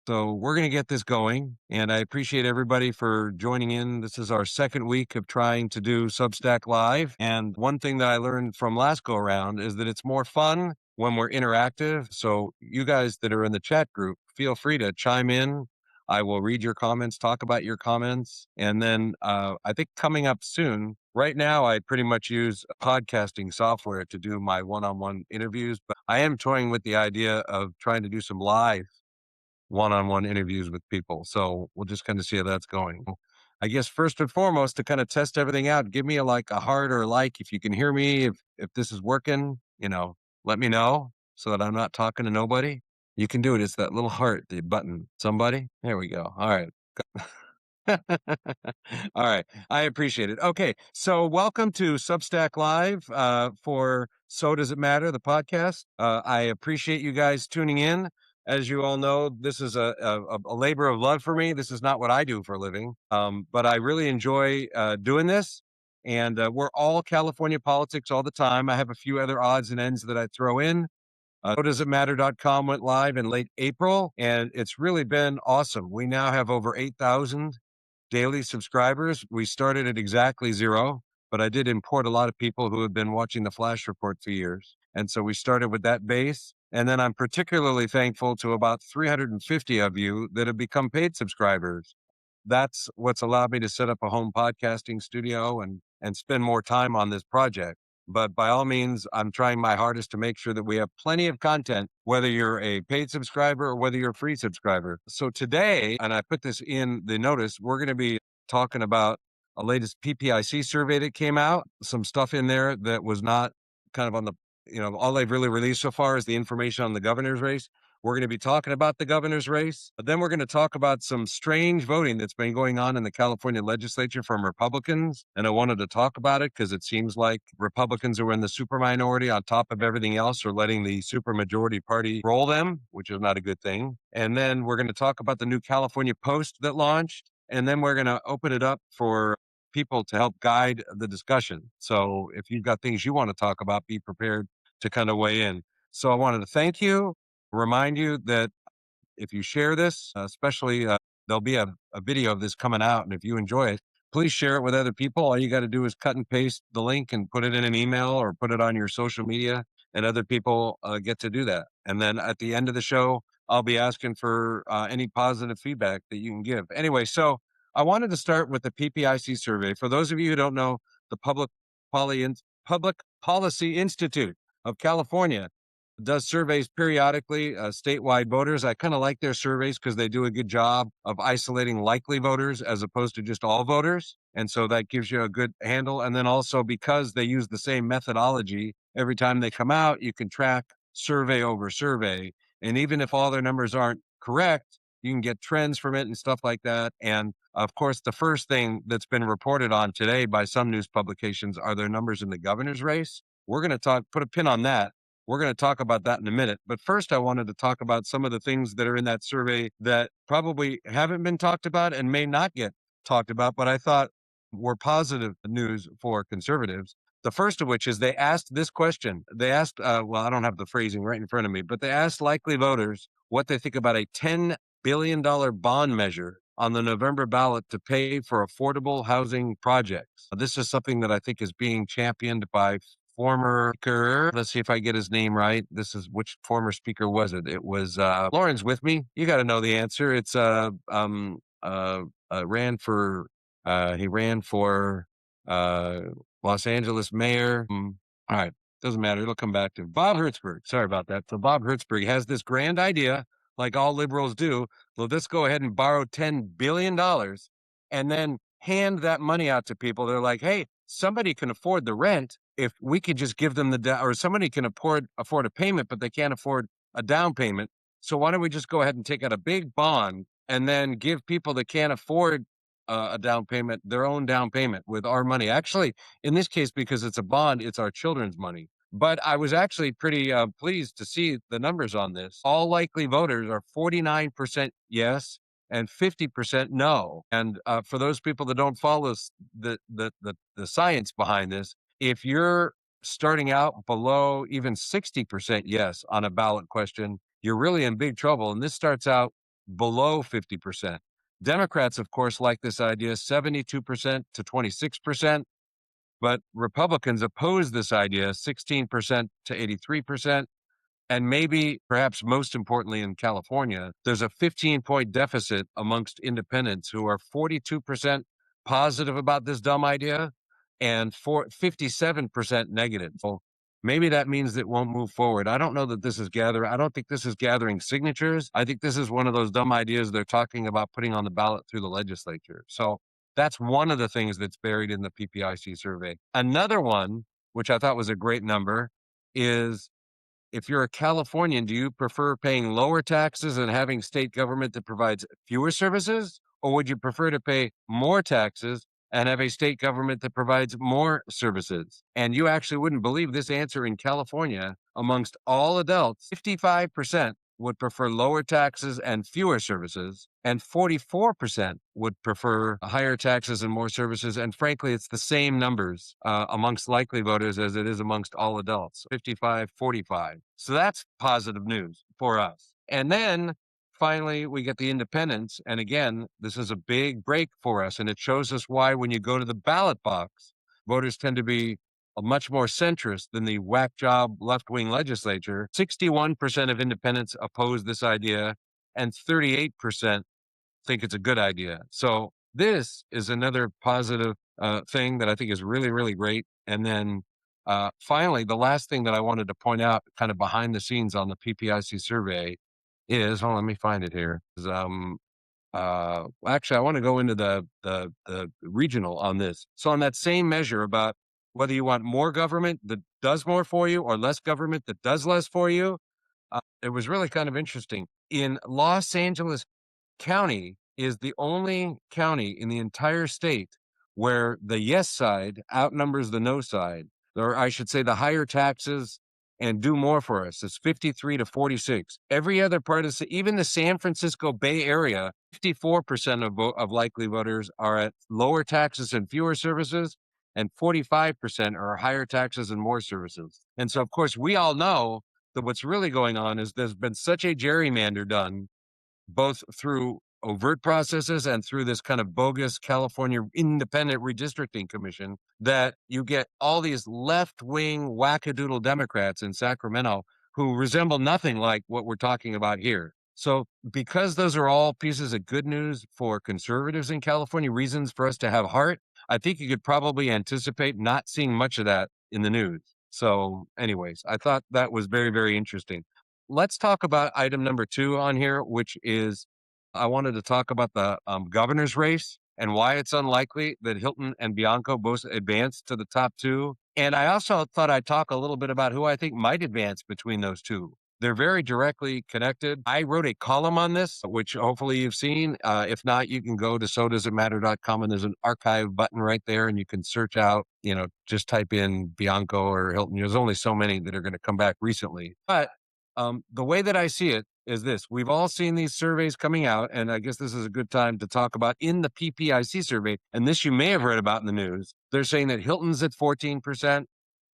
So we're going to get this going, and I appreciate everybody for joining in. This is our second week of trying to do Substack Live. And one thing that I learned from last go around is that it's more fun when we're interactive. So you guys that are in the chat group, feel free to chime in. I will read your comments, talk about your comments. And then I think coming up soon, right now, I pretty much use podcasting software to do my one-on-one interviews, but I am toying with the idea of trying to do some live one-on-one interviews with people. So we'll just kind of see how that's going. I guess first and foremost, to kind of test everything out, give me a heart or a like if you can hear me, if this is working, let me know so that I'm not talking to nobody. You can do it. It's that little heart, the button. Somebody? There we go. All right. All right. I appreciate it. Okay. So welcome to Substack Live for So Does It Matter, the podcast. I appreciate you guys tuning in. As you all know, this is a labor of love for me. This is not what I do for a living, but I really enjoy doing this. And we're all California politics all the time. I have a few other odds and ends that I throw in. SoDoesItMatter.com went live in late April, and it's really been awesome. We now have over 8,000 daily subscribers. We started at exactly 0, but I did import a lot of people who have been watching the Flash Report for years. And so we started with that base. And then I'm particularly thankful to about 350 of you that have become paid subscribers. That's what's allowed me to set up a home podcasting studio and spend more time on this project. But by all means, I'm trying my hardest to make sure that we have plenty of content, whether you're a paid subscriber or whether you're a free subscriber. So today, and I put this in the notice, we're going to be talking about a latest PPIC survey that came out, some stuff in there that was not kind of on the, all they've really released so far is the information on the governor's race. We're going to be talking about the governor's race. But then we're going to talk about some strange voting that's been going on in the California legislature from Republicans. And I wanted to talk about it because it seems like Republicans who are in the super minority on top of everything else are letting the super majority party roll them, which is not a good thing. And then we're going to talk about the new California Post that launched. And then we're going to open it up for people to help guide the discussion. So if you've got things you want to talk about, be prepared to kind of weigh in. So I wanted to thank you. Remind you that if you share this, especially there'll be a video of this coming out. And if you enjoy it, please share it with other people. All you got to do is cut and paste the link and put it in an email or put it on your social media, and other people get to do that. And then at the end of the show, I'll be asking for any positive feedback that you can give. Anyway, so I wanted to start with the PPIC survey. For those of you who don't know, the Public Policy Institute of California does surveys periodically, statewide voters. I kind of like their surveys because they do a good job of isolating likely voters as opposed to just all voters. And so that gives you a good handle. And then also because they use the same methodology every time they come out, you can track survey over survey. And even if all their numbers aren't correct, you can get trends from it and stuff like that. And of course, the first thing that's been reported on today by some news publications are their numbers in the governor's race. We're going to put a pin on that. We're going to talk about that in a minute. But first, I wanted to talk about some of the things that are in that survey that probably haven't been talked about and may not get talked about, but I thought were positive news for conservatives. The first of which is they asked this question. They asked, well, I don't have the phrasing right in front of me, but they asked likely voters what they think about a $10 billion bond measure on the November ballot to pay for affordable housing projects. This is something that I think is being championed by former speaker. Let's see if I get his name right. This is which former speaker was it? It was Lauren's with me. You got to know the answer. It's ran for he ran for Los Angeles mayor. All right, doesn't matter. It'll come back to Bob Hertzberg. Sorry about that. So Bob Hertzberg has this grand idea, like all liberals do. Let's go ahead and borrow $10 billion and then hand that money out to people. They're like, hey, somebody can afford the rent if we could just give them or somebody can afford a payment, but they can't afford a down payment. So why don't we just go ahead and take out a big bond and then give people that can't afford a down payment, their own down payment with our money. Actually, in this case, because it's a bond, it's our children's money. But I was actually pretty pleased to see the numbers on this. All likely voters are 49% yes and 50% no. And for those people that don't follow the science behind this, if you're starting out below even 60% yes on a ballot question, you're really in big trouble. And this starts out below 50%. Democrats, of course, like this idea 72% to 26%, but Republicans oppose this idea 16% to 83%. And maybe, perhaps most importantly in California, there's a 15-point deficit amongst independents who are 42% positive about this dumb idea and 57% negative. So maybe that means it won't move forward. I don't know that this is I don't think this is gathering signatures. I think this is one of those dumb ideas they're talking about putting on the ballot through the legislature. So that's one of the things that's buried in the PPIC survey. Another one, which I thought was a great number, is if you're a Californian, do you prefer paying lower taxes and having state government that provides fewer services? Or would you prefer to pay more taxes and have a state government that provides more services? And you actually wouldn't believe this answer in California. Amongst all adults, 55% would prefer lower taxes and fewer services, and 44% would prefer higher taxes and more services. And frankly, it's the same numbers amongst likely voters as it is amongst all adults, 55-45. So that's positive news for us. And then finally, we get the independents. And again, this is a big break for us. And it shows us why when you go to the ballot box, voters tend to be much more centrist than the whack job left-wing legislature. 61% of independents oppose this idea, and 38% think it's a good idea. So this is another positive thing that I think is really, really great. And then finally, the last thing that I wanted to point out, kind of behind the scenes on the PPIC survey, is, let me find it here. Actually, I want to go into the regional on this. So on that same measure about whether you want more government that does more for you or less government that does less for you, it was really kind of interesting. In Los Angeles County is the only county in the entire state where the yes side outnumbers the no side, or I should say the higher taxes and do more for us. It's 53 to 46. Every other part of even the San Francisco Bay Area, 54% of likely voters are at lower taxes and fewer services, and 45% are higher taxes and more services. And so, of course, we all know that what's really going on is there's been such a gerrymander done, both through overt processes and through this kind of bogus California Independent Redistricting Commission, that you get all these left-wing wackadoodle Democrats in Sacramento who resemble nothing like what we're talking about here. So because those are all pieces of good news for conservatives in California, reasons for us to have heart, I think you could probably anticipate not seeing much of that in the news. So anyways, I thought that was very, very interesting. Let's talk about item number 2 on here, which is I wanted to talk about the governor's race and why it's unlikely that Hilton and Bianco both advance to the top 2. And I also thought I'd talk a little bit about who I think might advance between those two. They're very directly connected. I wrote a column on this, which hopefully you've seen. If not, you can go to sodoesitmatter.com and there's an archive button right there and you can search out, just type in Bianco or Hilton. There's only so many that are going to come back recently. But the way that I see it is this. We've all seen these surveys coming out, and I guess this is a good time to talk about in the PPIC survey, and this you may have read about in the news. They're saying that Hilton's at 14%,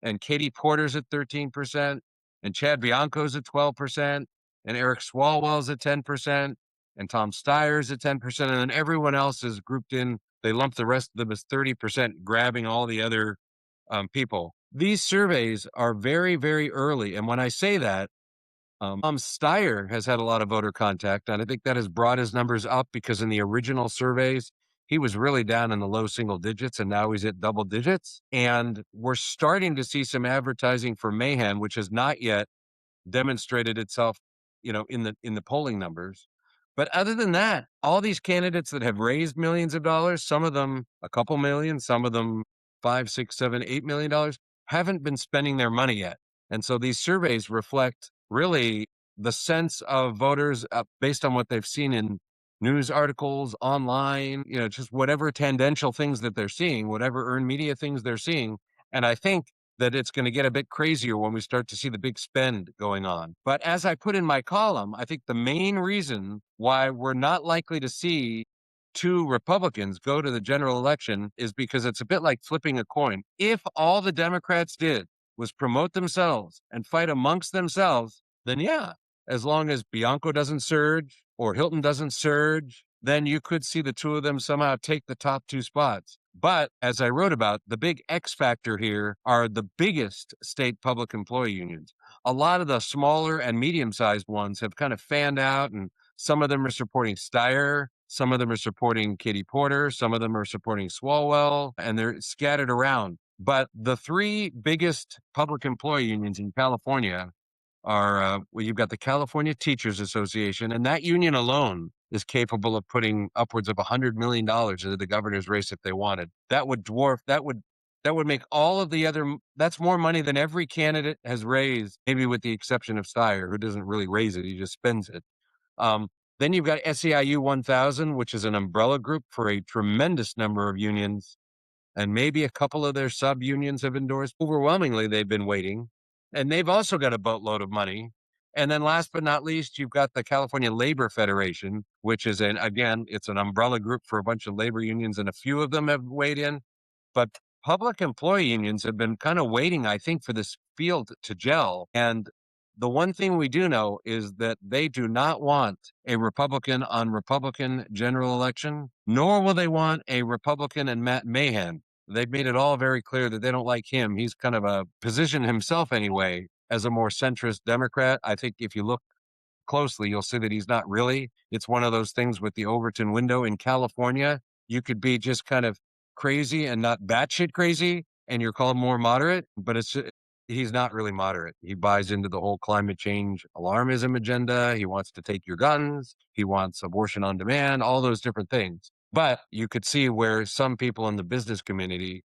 and Katie Porter's at 13%, and Chad Bianco's at 12%, and Eric Swalwell's at 10%, and Tom Steyer's at 10%, and then everyone else is grouped in. They lump the rest of them as 30%, grabbing all the other people. These surveys are very, very early, and when I say that, Tom Steyer has had a lot of voter contact, and I think that has brought his numbers up because in the original surveys, he was really down in the low single digits, and now he's at double digits. And we're starting to see some advertising for mayhem, which has not yet demonstrated itself, in the polling numbers. But other than that, all these candidates that have raised millions of dollars, some of them a couple million, some of them $5, $6, $7, $8 million, haven't been spending their money yet. And so these surveys reflect really the sense of voters based on what they've seen in news articles, online, just whatever tangential things that they're seeing, whatever earned media things they're seeing. And I think that it's going to get a bit crazier when we start to see the big spend going on. But as I put in my column, I think the main reason why we're not likely to see 2 Republicans go to the general election is because it's a bit like flipping a coin. If all the Democrats did was promote themselves and fight amongst themselves, then yeah, as long as Bianco doesn't surge, or Hilton doesn't surge, then you could see the two of them somehow take the top two spots. But as I wrote about, the big X factor here are the biggest state public employee unions. A lot of the smaller and medium-sized ones have kind of fanned out, and some of them are supporting Steyer, some of them are supporting Katie Porter, some of them are supporting Swalwell, and they're scattered around. But the three biggest public employee unions in California are, well, you've got the California Teachers Association, and that union alone is capable of putting upwards of $100 million into the governor's race if they wanted. That would dwarf, that would make all of the other, that's more money than every candidate has raised, maybe with the exception of Steyer, who doesn't really raise it, he just spends it. Then you've got SEIU 1000, which is an umbrella group for a tremendous number of unions, and maybe a couple of their sub-unions have endorsed. Overwhelmingly, they've been waiting, and they've also got a boatload of money. And then last but not least, you've got the California Labor Federation, which is again, it's an umbrella group for a bunch of labor unions, and a few of them have weighed in. But public employee unions have been kind of waiting, I think, for this field to gel. And the one thing we do know is that they do not want a Republican on Republican general election, nor will they want a Republican and Matt Mahan. They've made it all very clear that they don't like him. He's kind of a positioned himself anyway as a more centrist Democrat. I think if you look closely, you'll see that he's not really. It's one of those things with the Overton window in California. You could be just kind of crazy and not batshit crazy, and you're called more moderate, but he's not really moderate. He buys into the whole climate change alarmism agenda. He wants to take your guns. He wants abortion on demand, all those different things. But you could see where some people in the business community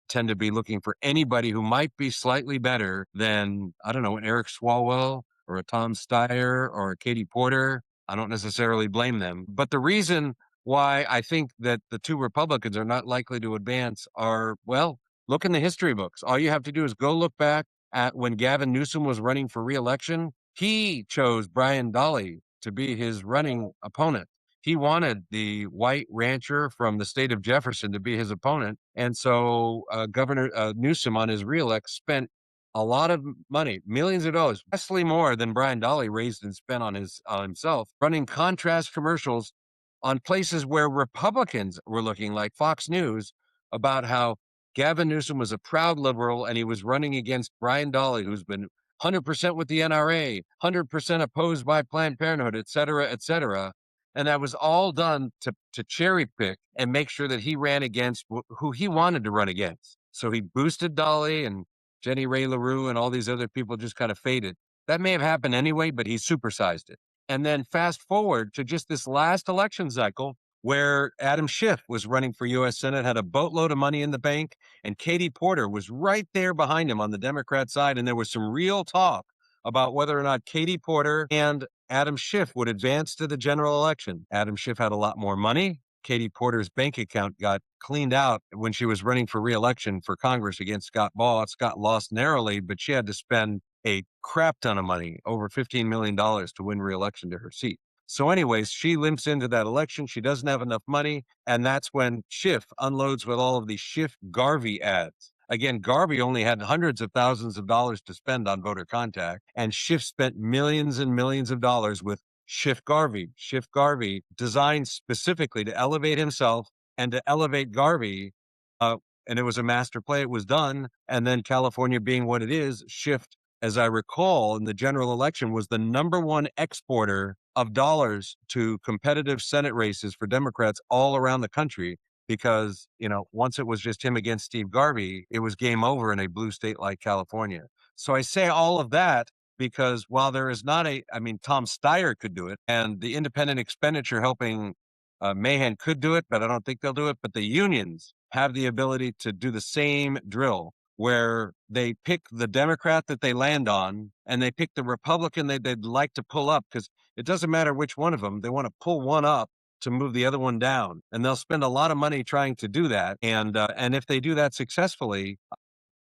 tend to be looking for anybody who might be slightly better than, I don't know, an Eric Swalwell or a Tom Steyer or a Katie Porter. I don't necessarily blame them. But the reason why I think that the two Republicans are not likely to advance are, well, look in the history books. All you have to do is go look back at when Gavin Newsom was running for re-election. He chose Brian Dahle to be his running opponent. He wanted the white rancher from the state of Jefferson to be his opponent. And so Governor Newsom on his reelect spent a lot of money, millions of dollars, vastly more than Brian Dahle raised and spent on himself, running contrast commercials on places where Republicans were looking, like Fox News, about how Gavin Newsom was a proud liberal and he was running against Brian Dahle, who's been 100% with the NRA, 100% opposed by Planned Parenthood, et cetera, et cetera. And that was all done to cherry pick and make sure that he ran against who he wanted to run against. So he boosted Dahle, and Jenny Ray LaRue and all these other people just kind of faded. That may have happened anyway, but he supersized it. And then fast forward to just this last election cycle where Adam Schiff was running for U.S. Senate, had a boatload of money in the bank, and Katie Porter was right there behind him on the Democrat side. And there was some real talk about whether or not Katie Porter and Adam Schiff would advance to the general election. Adam Schiff had a lot more money. Katie Porter's bank account got cleaned out when she was running for re-election for Congress against Scott Baugh. Scott lost narrowly, but she had to spend a crap ton of money, over $15 million, to win re-election to her seat. So anyways, she limps into that election. She doesn't have enough money. And that's when Schiff unloads with all of these Schiff Garvey ads. Again, Garvey only had hundreds of thousands of dollars to spend on voter contact, and Schiff spent millions and millions of dollars with Schiff Garvey. Schiff Garvey, designed specifically to elevate himself and to elevate Garvey. And it was a master play. It was done. And then California being what it is, Schiff, as I recall, in the general election, was the number one exporter of dollars to competitive Senate races for Democrats all around the country. Because, once it was just him against Steve Garvey, it was game over in a blue state like California. So I say all of that because while there is not Tom Steyer could do it, and the independent expenditure helping Mahan could do it, but I don't think they'll do it. But the unions have the ability to do the same drill where they pick the Democrat that they land on and they pick the Republican they'd like to pull up, because it doesn't matter which one of them. They want to pull one up to move the other one down. And they'll spend a lot of money trying to do that. And if they do that successfully,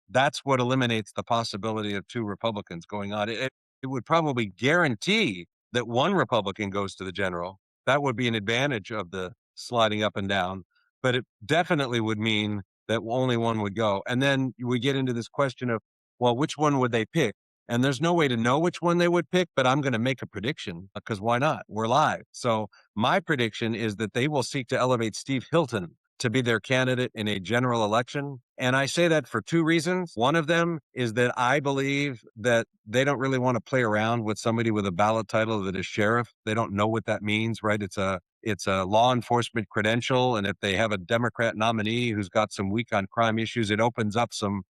that's what eliminates the possibility of two Republicans going on. It would probably guarantee that one Republican goes to the general. That would be an advantage of the sliding up and down, but it definitely would mean that only one would go. And then we get into this question of, well, which one would they pick? And there's no way to know which one they would pick, but I'm going to make a prediction because why not? We're live. So my prediction is that they will seek to elevate Steve Hilton to be their candidate in a general election. And I say that for two reasons. One of them is that I believe that they don't really want to play around with somebody with a ballot title that is sheriff. They don't know what that means, right? It's a law enforcement credential. And if they have a Democrat nominee who's got some weak on crime issues, it opens up some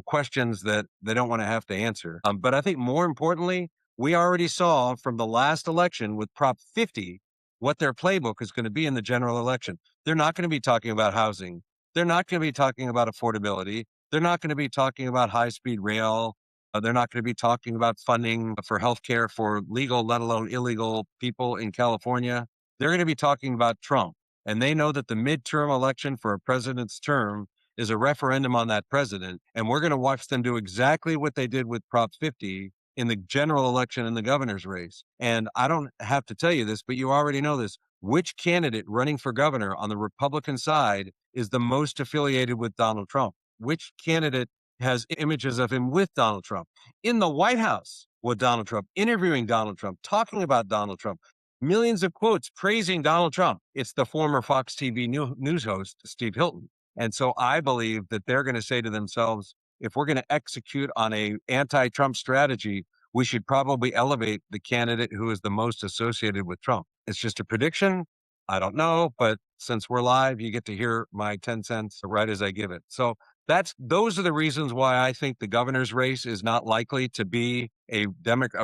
questions that they don't want to have to answer. But I think more importantly, we already saw from the last election with Prop 50 what their playbook is going to be in the general election. They're not going to be talking about housing. They're not going to be talking about affordability. They're not going to be talking about high-speed rail. They're not going to be talking about funding for healthcare for legal, let alone illegal people in California. They're going to be talking about Trump. And they know that the midterm election for a president's term is a referendum on that president. And we're going to watch them do exactly what they did with Prop 50 in the general election in the governor's race. And I don't have to tell you this, but you already know this. Which candidate running for governor on the Republican side is the most affiliated with Donald Trump? Which candidate has images of him with Donald Trump in the White House with Donald Trump, interviewing Donald Trump, talking about Donald Trump, millions of quotes praising Donald Trump? It's the former Fox TV news host, Steve Hilton. And so I believe that they're going to say to themselves, if we're going to execute on a anti-Trump strategy, we should probably elevate the candidate who is the most associated with Trump. It's just a prediction. I don't know, but since we're live, you get to hear my 10 cents right as I give it. So those are the reasons why I think the governor's race is not likely to be a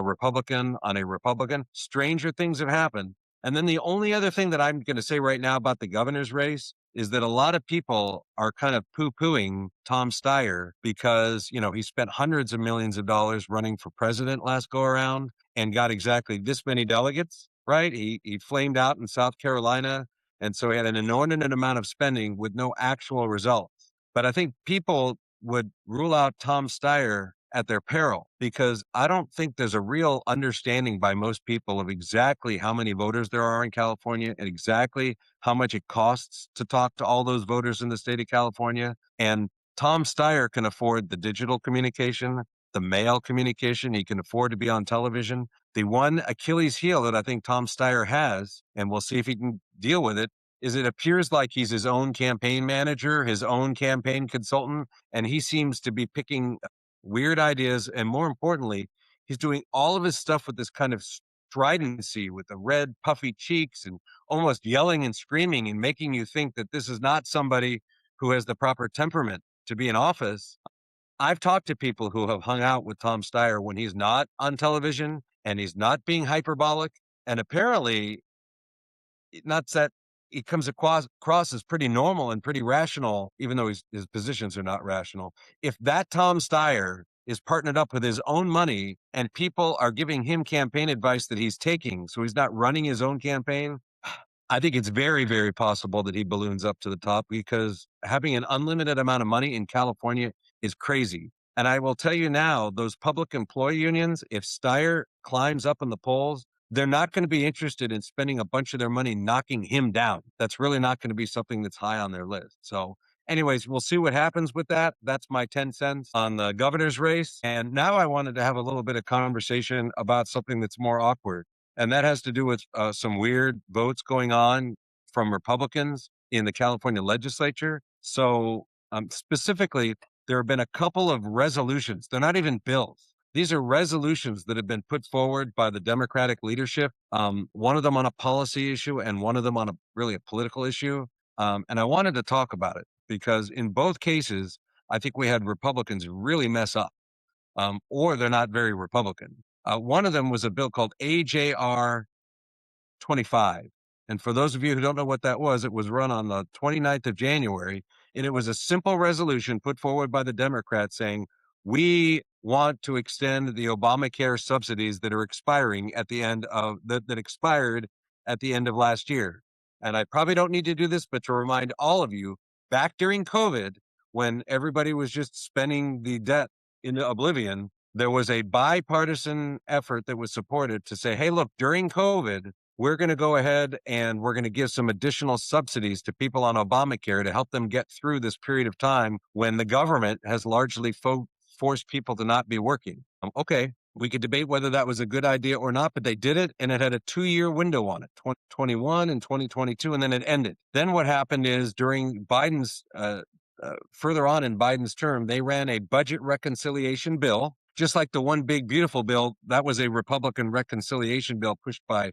Republican on a Republican. Stranger things have happened. And then the only other thing that I'm going to say right now about the governor's race is that a lot of people are kind of poo-pooing Tom Steyer because, he spent hundreds of millions of dollars running for president last go around and got exactly this many delegates, right? He flamed out in South Carolina. And so he had an inordinate amount of spending with no actual results. But I think people would rule out Tom Steyer at their peril because I don't think there's a real understanding by most people of exactly how many voters there are in California and exactly how much it costs to talk to all those voters in the state of California. And Tom Steyer can afford the digital communication, the mail communication. He can afford to be on television. The one Achilles heel that I think Tom Steyer has, and we'll see if he can deal with it, is it appears like he's his own campaign manager, his own campaign consultant, and he seems to be picking weird ideas. And more importantly, he's doing all of his stuff with this kind of stridency with the red puffy cheeks and almost yelling and screaming and making you think that this is not somebody who has the proper temperament to be in office. I've talked to people who have hung out with Tom Steyer when he's not on television and he's not being hyperbolic. And apparently, not that he comes across as pretty normal and pretty rational, even though his positions are not rational. If that Tom Steyer is partnered up with his own money and people are giving him campaign advice that he's taking, so he's not running his own campaign, I think it's very, very possible that he balloons up to the top because having an unlimited amount of money in California is crazy. And I will tell you now, those public employee unions, if Steyer climbs up in the polls, they're not going to be interested in spending a bunch of their money knocking him down. That's really not going to be something that's high on their list. So anyways, we'll see what happens with that. That's my 10 cents on the governor's race. And now I wanted to have a little bit of conversation about something that's more awkward. And that has to do with some weird votes going on from Republicans in the California legislature. So specifically, there have been a couple of resolutions. They're not even bills. These are resolutions that have been put forward by the Democratic leadership, one of them on a policy issue and one of them on a political issue. And I wanted to talk about it because in both cases, I think we had Republicans really mess up, or they're not very Republican. One of them was a bill called AJR 25. And for those of you who don't know what that was, it was run on the 29th of January. And it was a simple resolution put forward by the Democrats saying, we want to extend the Obamacare subsidies that are expiring at the end of that expired at the end of last year. And I probably don't need to do this, but to remind all of you, back during COVID, when everybody was just spending the debt into oblivion, there was a bipartisan effort that was supported to say, hey, look, during COVID, we're going to go ahead and we're going to give some additional subsidies to people on Obamacare to help them get through this period of time when the government has largely forced people to not be working. Okay, We could debate whether that was a good idea or not, but they did it, and it had a 2-year window on it, 2021 and 2022, and then it ended. Then what happened is during Biden's, further on in Biden's term, they ran a budget reconciliation bill, just like the One Big Beautiful bill. That was a Republican reconciliation bill pushed by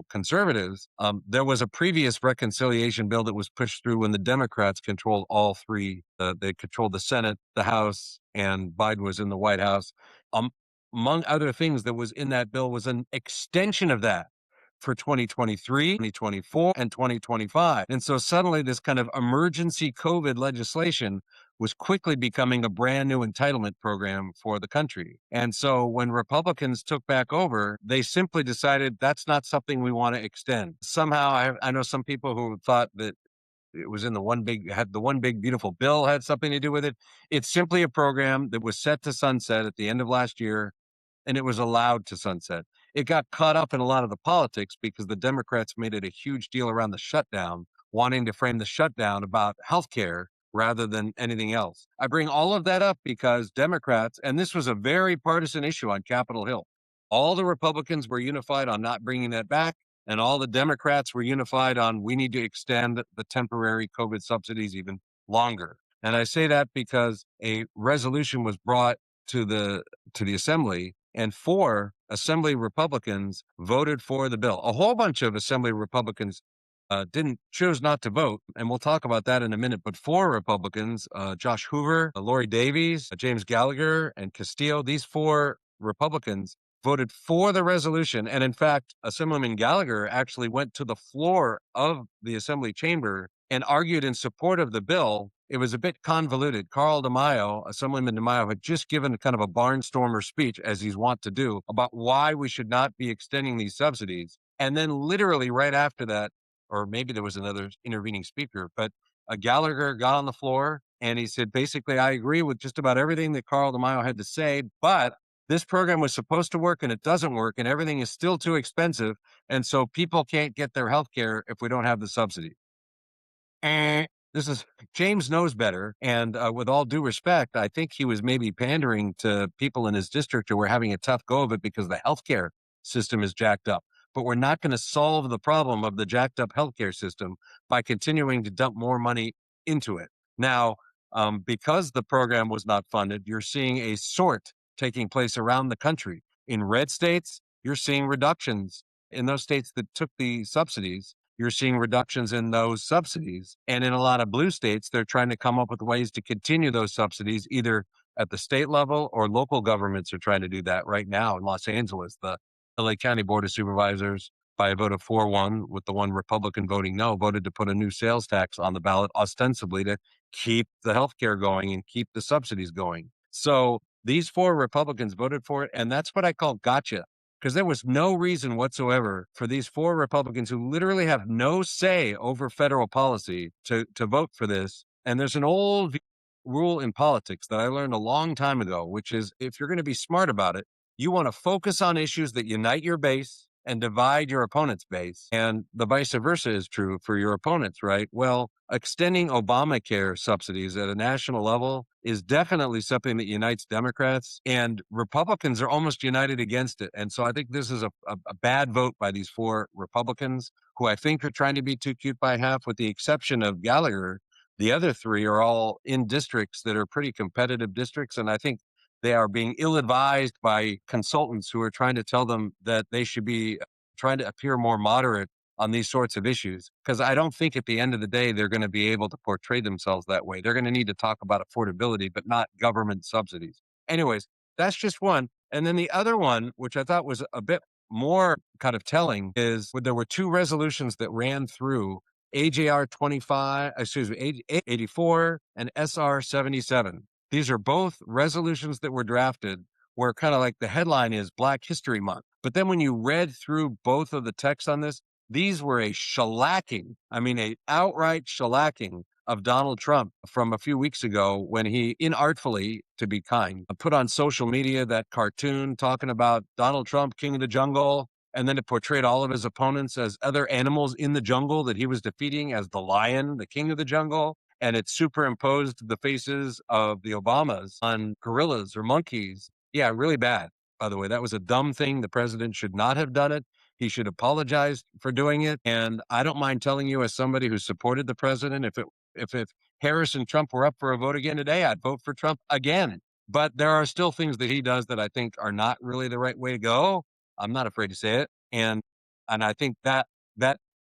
conservatives. There was a previous reconciliation bill that was pushed through when the Democrats controlled all three. They controlled the Senate, the House, and Biden was in the White House. Um, Among other things that was in that bill was an extension of that for 2023, 2024, and 2025. And so suddenly this kind of emergency COVID legislation was quickly becoming a brand new entitlement program for the country. And so when Republicans took back over, they simply decided that's not something we want to extend. Somehow, I know some people who thought that it was in the one big beautiful bill had something to do with it. It's simply a program that was set to sunset at the end of last year, and it was allowed to sunset. It got caught up in a lot of the politics because the Democrats made it a huge deal around the shutdown, wanting to frame the shutdown about healthcare rather than anything else. I bring all of that up because Democrats, and this was a very partisan issue on Capitol Hill, all the Republicans were unified on not bringing that back, and all the Democrats were unified on we need to extend the temporary COVID subsidies even longer. And I say that because a resolution was brought to the assembly, and 4 assembly Republicans voted for the bill. A whole bunch of assembly Republicans chose not to vote, and we'll talk about that in a minute. But 4 Republicans, Josh Hoover, Lori Davies, James Gallagher, and Castillo, these 4 Republicans voted for the resolution. And in fact, Assemblyman Gallagher actually went to the floor of the Assembly chamber and argued in support of the bill. It was a bit convoluted. Assemblyman DeMaio, had just given kind of a barnstormer speech, as he's wont to do, about why we should not be extending these subsidies. And then literally right after that, or maybe there was another intervening speaker, but Gallagher got on the floor and he said, basically, I agree with just about everything that Carl DeMaio had to say, but this program was supposed to work and it doesn't work and everything is still too expensive. And so people can't get their health care if we don't have the subsidy. This is James knows better. And with all due respect, I think he was maybe pandering to people in his district who were having a tough go of it because the healthcare system is jacked up. But we're not going to solve the problem of the jacked up healthcare system by continuing to dump more money into it. Now, because the program was not funded, you're seeing a sort taking place around the country. In red states, you're seeing reductions. In those states that took the subsidies, you're seeing reductions in those subsidies. And in a lot of blue states, they're trying to come up with ways to continue those subsidies, either at the state level or local governments are trying to do that right now. In Los Angeles, the LA County Board of Supervisors, by a vote of 4-1, with the one Republican voting no, voted to put a new sales tax on the ballot, ostensibly to keep the healthcare going and keep the subsidies going. So these 4 Republicans voted for it, and that's what I call gotcha, because there was no reason whatsoever for these 4 Republicans who literally have no say over federal policy to vote for this. And there's an old rule in politics that I learned a long time ago, which is if you're going to be smart about it, you want to focus on issues that unite your base and divide your opponent's base. And the vice versa is true for your opponents, right? Well, extending Obamacare subsidies at a national level is definitely something that unites Democrats, and Republicans are almost united against it. And so I think this is a bad vote by these 4 Republicans who I think are trying to be too cute by half, with the exception of Gallagher. The other 3 are all in districts that are pretty competitive districts. And I think they are being ill-advised by consultants who are trying to tell them that they should be trying to appear more moderate on these sorts of issues. Because I don't think at the end of the day, they're going to be able to portray themselves that way. They're going to need to talk about affordability, but not government subsidies. Anyways, that's just one. And then the other one, which I thought was a bit more kind of telling, is there were 2 resolutions that ran through AJR 84 and SR 77. These are both resolutions that were drafted where kind of like the headline is Black History Month. But then when you read through both of the texts on this, these were a shellacking, a outright shellacking of Donald Trump from a few weeks ago when he inartfully, to be kind, put on social media that cartoon talking about Donald Trump, king of the jungle, and then it portrayed all of his opponents as other animals in the jungle that he was defeating as the lion, the king of the jungle. And it superimposed the faces of the Obamas on gorillas or monkeys. Yeah, really bad. by the way. That was a dumb thing. The president should not have done it. He should apologize for doing it. And I don't mind telling you, as somebody who supported the president, if Harris and Trump were up for a vote again today, I'd vote for Trump again. But there are still things that he does that I think are not really the right way to go. I'm not afraid to say it. And I think that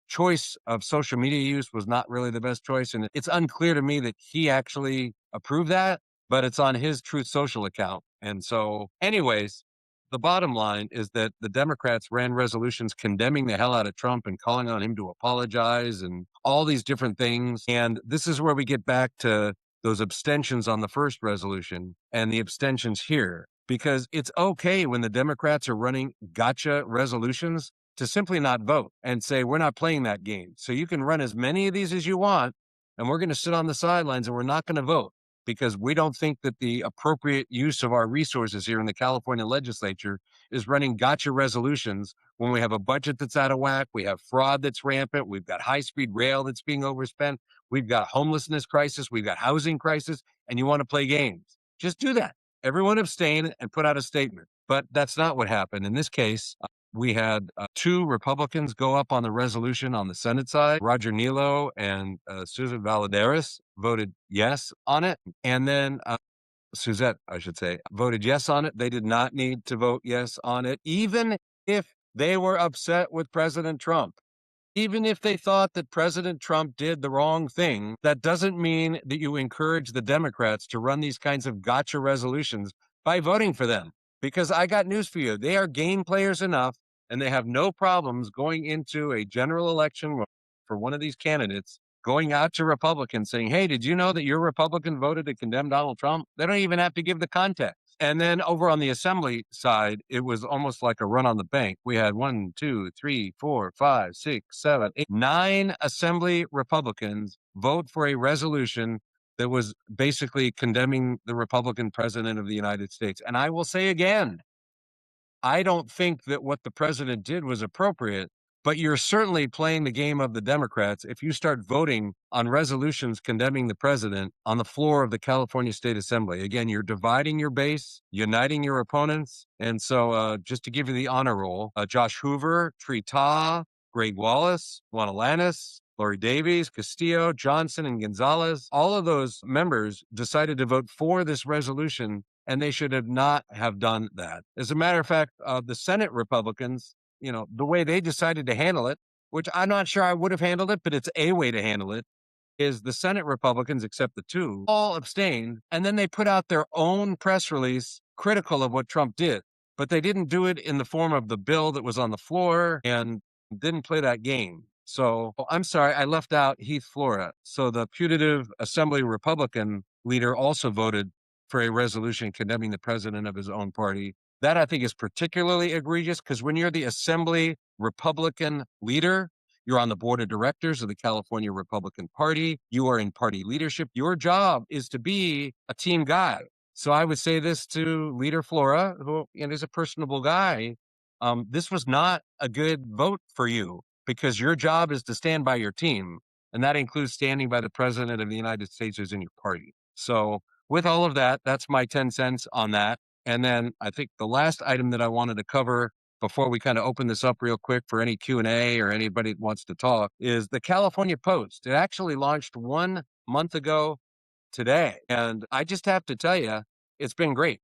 choice of social media use was not really the best choice. And it's unclear to me that he actually approved that, but it's on his Truth Social account. And so, anyways, the bottom line is that the Democrats ran resolutions condemning the hell out of Trump and calling on him to apologize and all these different things. And this is where we get back to those abstentions on the first resolution and the abstentions here, because it's okay when the Democrats are running gotcha resolutions to simply not vote and say, we're not playing that game. So you can run as many of these as you want, and we're going to sit on the sidelines and we're not going to vote because we don't think that the appropriate use of our resources here in the California legislature is running gotcha resolutions when we have a budget that's out of whack, we have fraud that's rampant, we've got high-speed rail that's being overspent, we've got homelessness crisis, we've got housing crisis, and you want to play games. Just do that. Everyone abstain and put out a statement. But that's not what happened. In this case, we had two Republicans go up on the resolution on the Senate side. Roger Nilo and Susan Valadares voted yes on it. And then Suzette, I should say, voted yes on it. They did not need to vote yes on it, even if they were upset with President Trump. Even if they thought that President Trump did the wrong thing, that doesn't mean that you encourage the Democrats to run these kinds of gotcha resolutions by voting for them. Because I got news for you. They are game players enough, and they have no problems going into a general election for one of these candidates, going out to Republicans saying, hey, did you know that your Republican voted to condemn Donald Trump? They don't even have to give the context. And then over on the assembly side, it was almost like a run on the bank. We had 1, 2, 3, 4, 5, 6, 7, 8, 9 assembly Republicans vote for a resolution that was basically condemning the Republican president of the United States. And I will say again, I don't think that what the president did was appropriate, but you're certainly playing the game of the Democrats if you start voting on resolutions condemning the president on the floor of the California State Assembly. Again, you're dividing your base, uniting your opponents. And so just to give you the honor roll, Josh Hoover, Tree Ta, Greg Wallace, Juan Alanis, Lori Davies, Castillo, Johnson, and Gonzalez, all of those members decided to vote for this resolution, and they should have not have done that. As a matter of fact, the Senate Republicans, the way they decided to handle it, which I'm not sure I would have handled it, but it's a way to handle it, is the Senate Republicans, except the two, all abstained, and then they put out their own press release critical of what Trump did. But they didn't do it in the form of the bill that was on the floor and didn't play that game. So I'm sorry, I left out Heath Flora. So the putative Assembly Republican leader also voted for a resolution condemning the president of his own party. That I think is particularly egregious because when you're the Assembly Republican leader, you're on the board of directors of the California Republican Party. You are in party leadership. Your job is to be a team guy. So I would say this to Leader Flora, who is a personable guy. This was not a good vote for you because your job is to stand by your team. And that includes standing by the president of the United States who's in your party. So with all of that, that's my 10 cents on that. And then I think the last item that I wanted to cover before we kind of open this up real quick for any Q&A or anybody that wants to talk is the California Post. It actually launched 1 month ago today. And I just have to tell you, it's been great.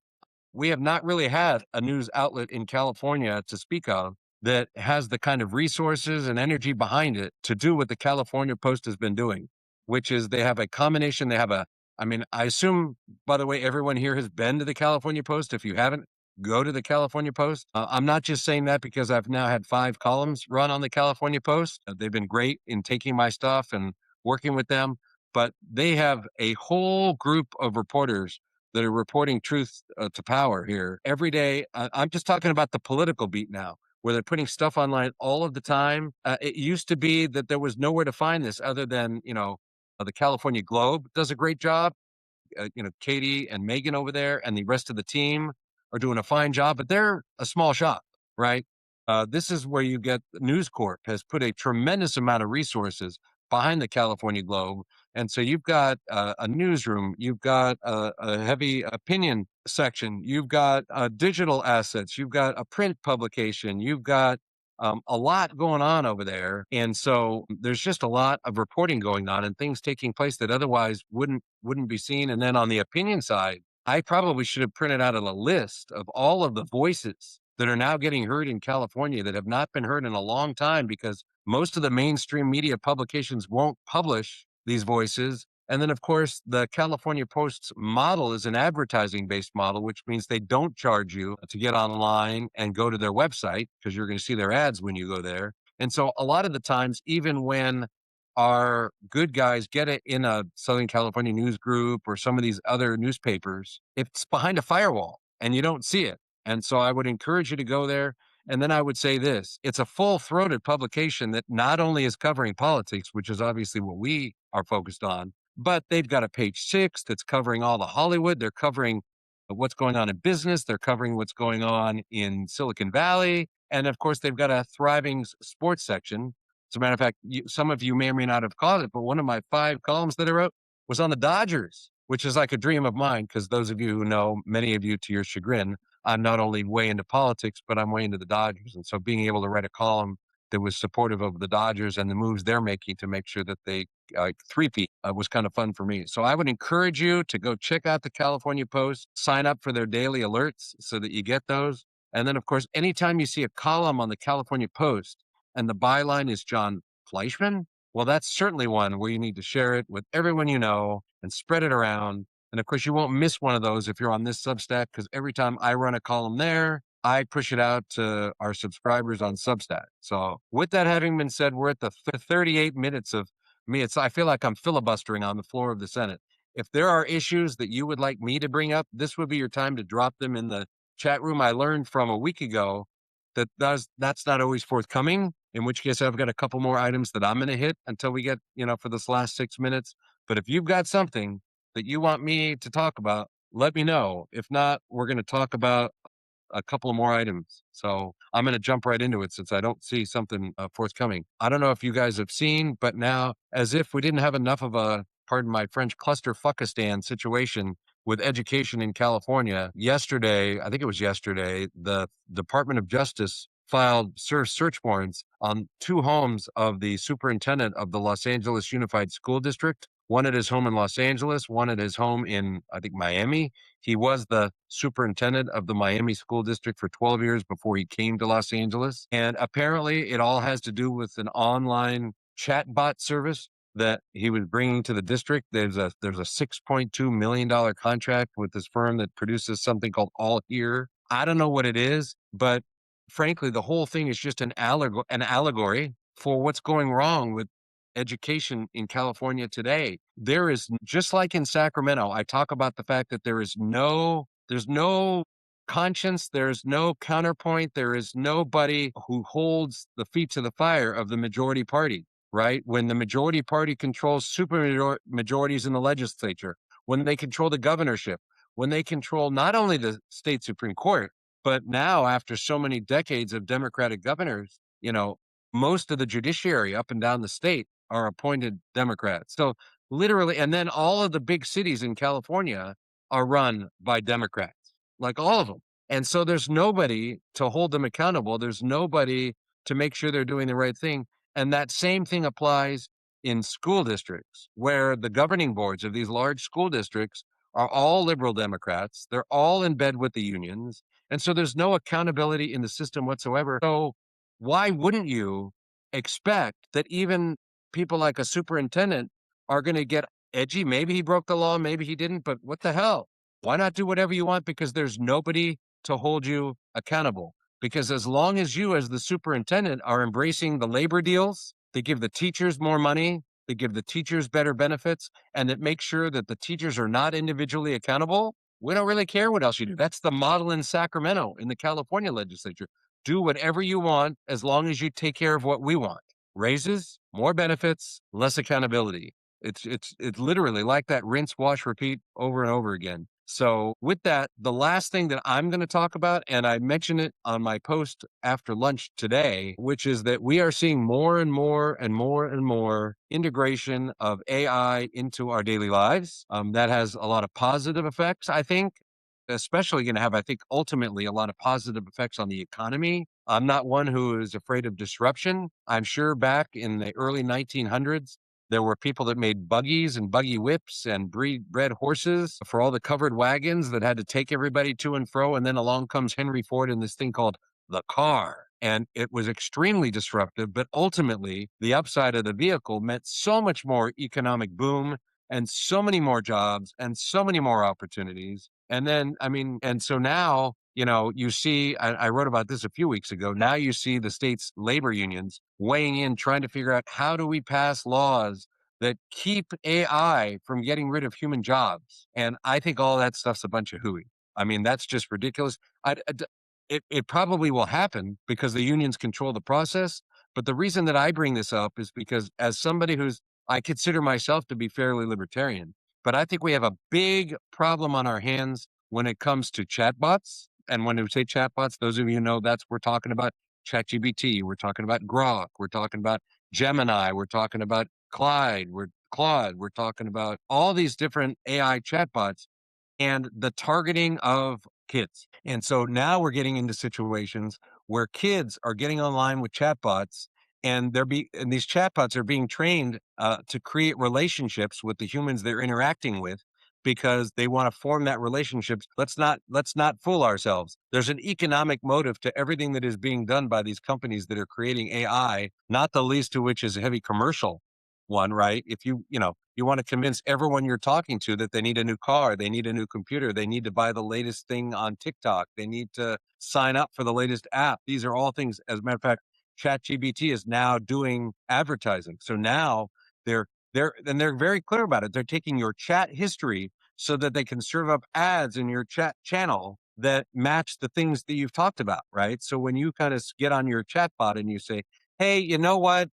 We have not really had a news outlet in California to speak of that has the kind of resources and energy behind it to do what the California Post has been doing, which is they have a combination. I assume, by the way, everyone here has been to the California Post. If you haven't, go to the California Post. I'm not just saying that because I've now had 5 columns run on the California Post. They've been great in taking my stuff and working with them, but they have a whole group of reporters that are reporting truth to power here every day. I'm just talking about the political beat now, where they're putting stuff online all of the time. It used to be that there was nowhere to find this other than, the California Globe does a great job. Katie and Megan over there and the rest of the team are doing a fine job, but they're a small shop, right? This is where you get News Corp has put a tremendous amount of resources behind the California Globe. And so you've got a newsroom, you've got a heavy opinion section, you've got digital assets, you've got a print publication, you've got a lot going on over there. And so there's just a lot of reporting going on and things taking place that otherwise wouldn't be seen. And then on the opinion side, I probably should have printed out a list of all of the voices that are now getting heard in California that have not been heard in a long time because most of the mainstream media publications won't publish these voices. And then, of course, the California Post's model is an advertising based model, which means they don't charge you to get online and go to their website because you're going to see their ads when you go there. And so, a lot of the times, even when our good guys get it in a Southern California news group or some of these other newspapers, it's behind a firewall and you don't see it. And so, I would encourage you to go there. And then I would say this, it's a full throated publication that not only is covering politics, which is obviously what we are focused on, but they've got a page 6 that's covering all the Hollywood. They're covering what's going on in business. They're covering what's going on in Silicon Valley. And of course, they've got a thriving sports section. As a matter of fact, some of you may or may not have caught it, but one of my 5 columns that I wrote was on the Dodgers, which is like a dream of mine because those of you who know, many of you to your chagrin, I'm not only way into politics, but I'm way into the Dodgers. And so being able to write a column that was supportive of the Dodgers and the moves they're making to make sure that they three-peat was kind of fun for me. So I would encourage you to go check out the California Post, sign up for their daily alerts so that you get those. And then, of course, anytime you see a column on the California Post and the byline is John Fleischman, well, that's certainly one where you need to share it with everyone you know and spread it around. And of course, you won't miss one of those if you're on this Substack, because every time I run a column there, I push it out to our subscribers on Substack. So with that having been said, we're at the 38 minutes of me. I feel like I'm filibustering on the floor of the Senate. If there are issues that you would like me to bring up, this would be your time to drop them in the chat room. I learned from a week ago that that's not always forthcoming, in which case I've got a couple more items that I'm going to hit until we get, for this last 6 minutes. But if you've got something that you want me to talk about, let me know. If not, we're going to talk about a couple of more items. So I'm going to jump right into it since I don't see something forthcoming. I don't know if you guys have seen, but now, as if we didn't have enough of a, pardon my French, clusterfuckistan situation with education in California, yesterday, I think it was yesterday, the Department of Justice filed search warrants on 2 homes of the superintendent of the Los Angeles Unified School District. One at his home in Los Angeles, one at his home in, I think, Miami. He was the superintendent of the Miami School District for 12 years before he came to Los Angeles. And apparently, it all has to do with an online chatbot service that he was bringing to the district. There's a $6.2 million contract with this firm that produces something called All Here. I don't know what it is, but frankly, the whole thing is just an allegory for what's going wrong with education in California today. There is, just like in Sacramento, I talk about the fact that there's no conscience, there's no counterpoint, there is nobody who holds the feet to the fire of the majority party, right? When the majority party controls super majorities in the legislature, when they control the governorship, when they control not only the state Supreme Court, but now after so many decades of Democratic governors, most of the judiciary up and down the state are appointed Democrats. So literally, and then all of the big cities in California are run by Democrats, like all of them. And so there's nobody to hold them accountable. There's nobody to make sure they're doing the right thing. And that same thing applies in school districts, where the governing boards of these large school districts are all liberal Democrats. They're all in bed with the unions. And so there's no accountability in the system whatsoever. So why wouldn't you expect that even people like a superintendent are going to get edgy? Maybe he broke the law, maybe he didn't, but what the hell? Why not do whatever you want? Because there's nobody to hold you accountable. Because as long as you, as the superintendent, are embracing the labor deals, they give the teachers more money, they give the teachers better benefits, and that make sure that the teachers are not individually accountable, we don't really care what else you do. That's the model in Sacramento, in the California legislature. Do whatever you want as long as you take care of what we want. Raises, more benefits, less accountability. It's literally like that rinse, wash, repeat over and over again. So with that, the last thing that I'm going to talk about, and I mentioned it on my post after lunch today, which is that we are seeing more and more and more and more integration of AI into our daily lives. That has a lot of positive effects, I think. especially going to have, I think, ultimately a lot of positive effects on the economy. I'm not one who is afraid of disruption. I'm sure back in the early 1900s, there were people that made buggies and buggy whips and bred horses for all the covered wagons that had to take everybody to and fro. And then along comes Henry Ford in this thing called the car. And it was extremely disruptive, but ultimately the upside of the vehicle meant so much more economic boom and so many more jobs and so many more opportunities. And then, I mean, and so now, you see, I wrote about this a few weeks ago. Now you see the state's labor unions weighing in, trying to figure out how do we pass laws that keep AI from getting rid of human jobs. And I think all that stuff's a bunch of hooey. I mean, that's just ridiculous. It probably will happen because the unions control the process. But the reason that I bring this up is because as somebody I consider myself to be fairly libertarian, but I think we have a big problem on our hands when it comes to chatbots. And when we say chatbots, those of you know we're talking about ChatGPT, we're talking about Grok, we're talking about Gemini, we're talking about Claude, we're talking about all these different AI chatbots and the targeting of kids. And so now we're getting into situations where kids are getting online with chatbots and and these chatbots are being trained to create relationships with the humans they're interacting with because they want to form that relationships. Let's not fool ourselves. There's an economic motive to everything that is being done by these companies that are creating AI, not the least of which is a heavy commercial one, right? If you want to convince everyone you're talking to that they need a new car, they need a new computer, they need to buy the latest thing on TikTok, they need to sign up for the latest app. These are all things, as a matter of fact, ChatGPT is now doing advertising. So now they're very clear about it. They're taking your chat history so that they can serve up ads in your chat channel that match the things that you've talked about, right? So when you kind of get on your chat bot and you say, hey, you know what?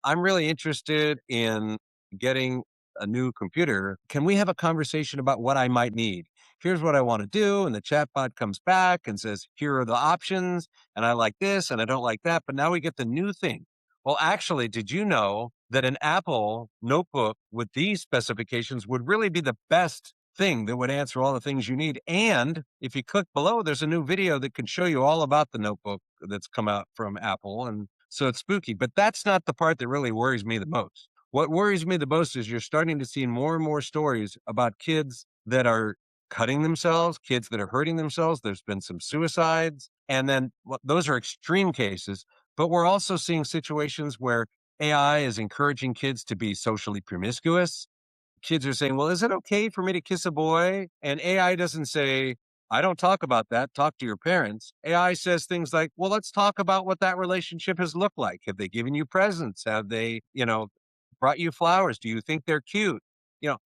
I'm really interested in getting a new computer. Can we have a conversation about what I might need? Here's what I want to do. And the chatbot comes back and says, here are the options. And I like this and I don't like that. But now we get the new thing. Well, actually, did you know that an Apple notebook with these specifications would really be the best thing that would answer all the things you need? And if you click below, there's a new video that can show you all about the notebook that's come out from Apple. And so it's spooky, but that's not the part that really worries me the most. What worries me the most is you're starting to see more and more stories about kids that are cutting themselves, kids that are hurting themselves. There's been some suicides. And then those are extreme cases, but we're also seeing situations where AI is encouraging kids to be socially promiscuous. Kids are saying, well, is it okay for me to kiss a boy? And AI doesn't say, I don't talk about that. Talk to your parents. AI says things like, well, let's talk about what that relationship has looked like. Have they given you presents? Have they, brought you flowers? Do you think they're cute?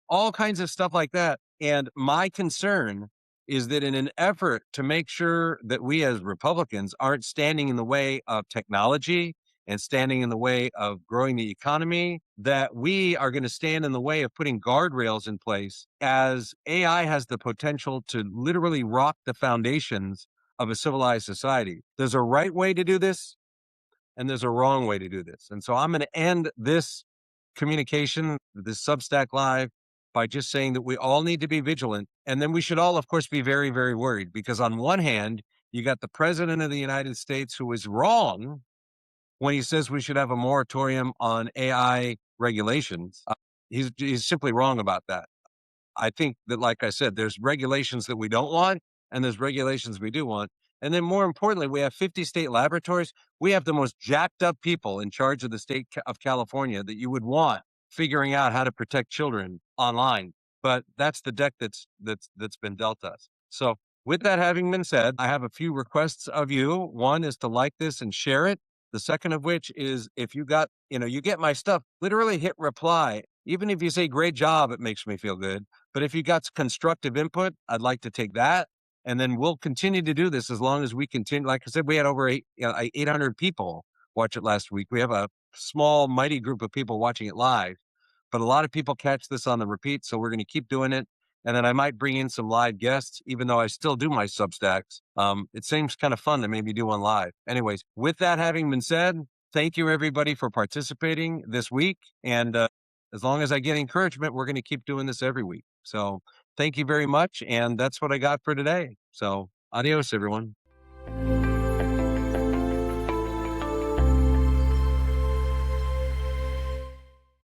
All kinds of stuff like that. And my concern is that in an effort to make sure that we as Republicans aren't standing in the way of technology and standing in the way of growing the economy, that we are going to stand in the way of putting guardrails in place as AI has the potential to literally rock the foundations of a civilized society. There's a right way to do this and there's a wrong way to do this. And so I'm going to end this communication, this Substack Live, by just saying that we all need to be vigilant. And then we should all, of course, be very, very worried because on one hand, you got the president of the United States who is wrong when he says we should have a moratorium on AI regulations. He's simply wrong about that. I think that, like I said, there's regulations that we don't want, and there's regulations we do want. And then more importantly, we have 50 state laboratories. We have the most jacked up people in charge of the state of California that you would want figuring out how to protect children online. But that's the deck that's been dealt us. So with that having been said, I have a few requests of you. One is to like this and share it. The second of which is if you got, you get my stuff, literally hit reply. Even if you say great job, it makes me feel good. But if you got constructive input, I'd like to take that. And then we'll continue to do this as long as we continue. Like I said, we had over 800 people watch it last week. We have a small, mighty group of people watching it live, but a lot of people catch this on the repeat. So we're going to keep doing it. And then I might bring in some live guests, even though I still do my Substacks. It seems kind of fun to maybe do one live. Anyways, with that having been said, thank you everybody for participating this week. And as long as I get encouragement, we're going to keep doing this every week. So thank you very much. And that's what I got for today. So adios, everyone.